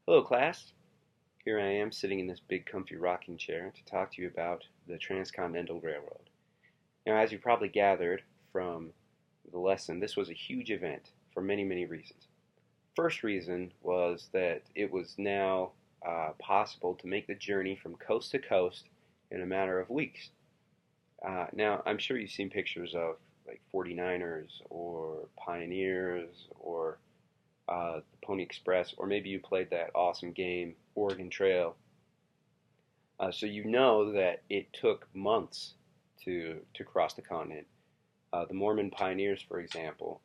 Hello, class. Here I am sitting in this big comfy rocking chair to talk to you about the Transcontinental Railroad. Now, as you probably gathered from the lesson, this was a huge event for many, many reasons. First reason was that it was now possible to make the journey from coast to coast in a matter of weeks. Now, I'm sure you've seen pictures of like 49ers or Pioneers or the Pony Express, or maybe you played that awesome game, Oregon Trail. So you know that it took months to cross the continent. The Mormon pioneers, for example,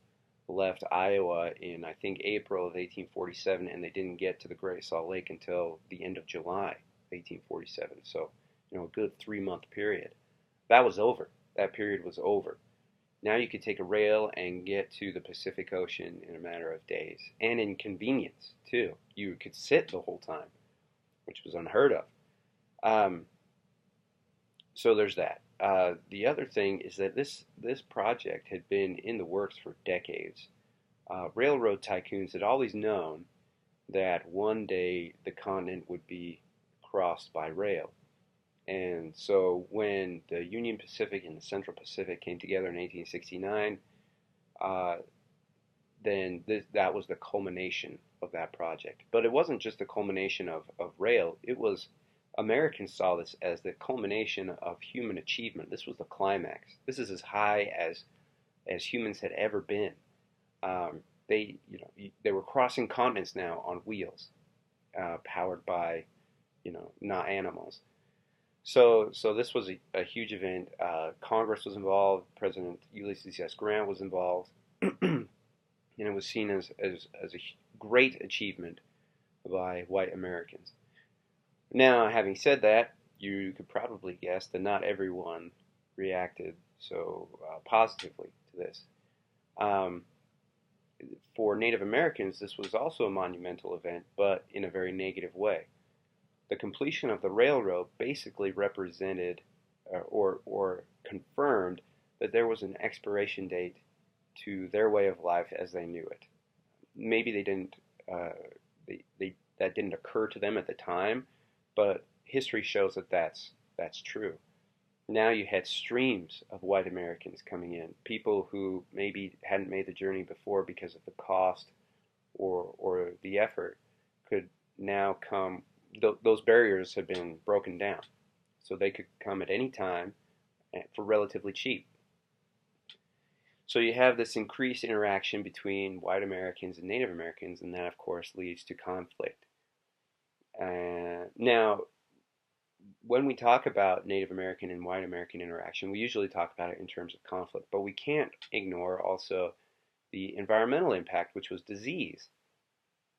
left Iowa in, I think, April of 1847, and they didn't get to the Great Salt Lake until the end of July 1847. So, a good 3-month period. That was over. That period was over. Now you could take a rail and get to the Pacific Ocean in a matter of days. And in convenience, too. You could sit the whole time, which was unheard of. Um, so there's that. The other thing is that this project had been in the works for decades. Railroad tycoons had always known that one day the continent would be crossed by rail. And so when the Union Pacific and the Central Pacific came together in 1869, then that was the culmination of that project. But it wasn't just the culmination of rail. It was Americans saw this as the culmination of human achievement. This was the climax. This is as high as humans had ever been. They were crossing continents now on wheels, powered by not animals. So this was a huge event. Congress was involved. President Ulysses S. Grant was involved, and it was seen as a great achievement by white Americans. Now, having said that, you could probably guess that not everyone reacted so positively to this. Um, for Native Americans, this was also a monumental event, but in a very negative way. The completion of the railroad basically represented or confirmed that there was an expiration date to their way of life as they knew it. Maybe they didn't that didn't occur to them at the time, but history shows that that's true. Now you had streams of white Americans coming in, people who maybe hadn't made the journey before because of the cost or the effort could now come. Those barriers have been broken down, so they could come at any time for relatively cheap. So you have this increased interaction between white Americans and Native Americans, and that, of course, leads to conflict. Now, when we talk about Native American and white American interaction, we usually talk about it in terms of conflict, but we can't ignore also the environmental impact, which was disease,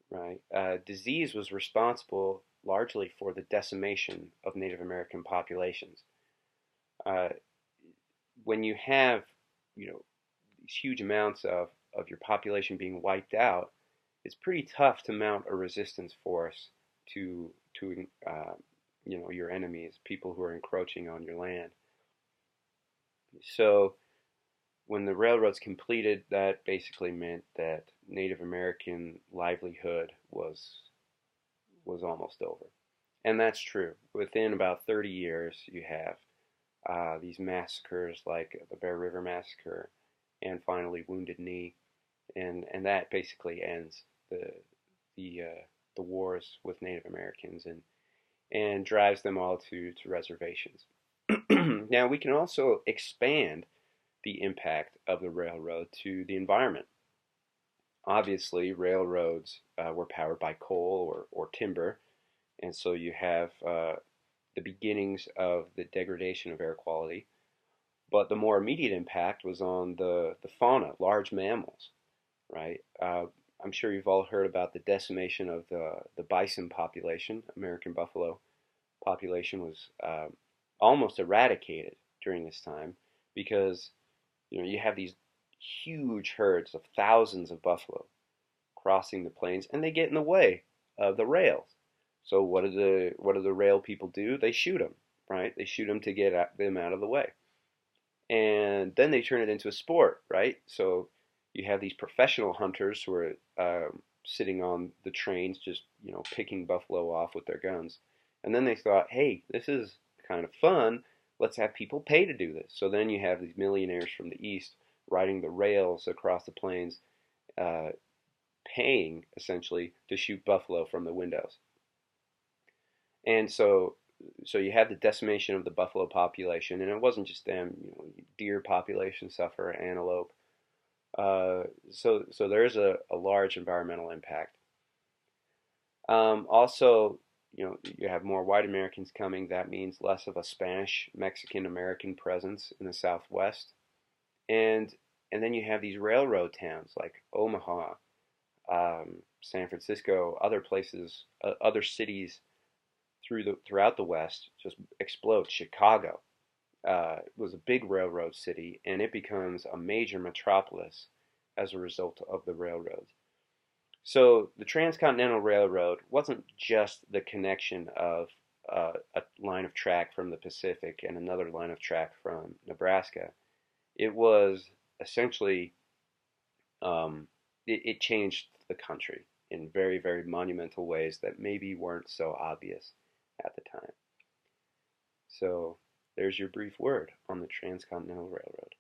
right? Disease was responsible largely for the decimation of Native American populations. Uh, when you have, these huge amounts of your population being wiped out, it's pretty tough to mount a resistance force to your enemies, people who are encroaching on your land. So when the railroads completed, that basically meant that Native American livelihood was almost over. And that's true. Within about 30 years, you have these massacres like the Bear River Massacre and finally Wounded Knee. And that basically ends the wars with Native Americans and drives them all to reservations. Now, we can also expand the impact of the railroad to the environment. Obviously, railroads were powered by coal or timber, and so you have the beginnings of the degradation of air quality. But the more immediate impact was on the fauna, large mammals, right? I'm sure you've all heard about the decimation of the bison population. American buffalo population was almost eradicated during this time because you have these huge herds of thousands of buffalo crossing the plains, and they get in the way of the rails. So what do the rail people do? They shoot them, right? They shoot them to get them out of the way, and then they turn it into a sport, right? So you have these professional hunters who are sitting on the trains, just picking buffalo off with their guns. And then they thought, hey, this is kind of fun. Let's have people pay to do this. So then you have these millionaires from the East riding the rails across the plains, uh, paying essentially to shoot buffalo from the windows. And so you had the decimation of the buffalo population, and it wasn't just them. Deer population suffer, antelope. So there's a large environmental impact. Also, you have more white Americans coming. That means less of a Spanish Mexican American presence in the Southwest, and and then you have these railroad towns like Omaha, San Francisco, other places, other cities throughout the West just explode. Chicago was a big railroad city, and it becomes a major metropolis as a result of the railroads. So the Transcontinental Railroad wasn't just the connection of a line of track from the Pacific and another line of track from Nebraska. It was essentially it changed the country in very, very monumental ways that maybe weren't so obvious at the time. So there's your brief word on the Transcontinental Railroad.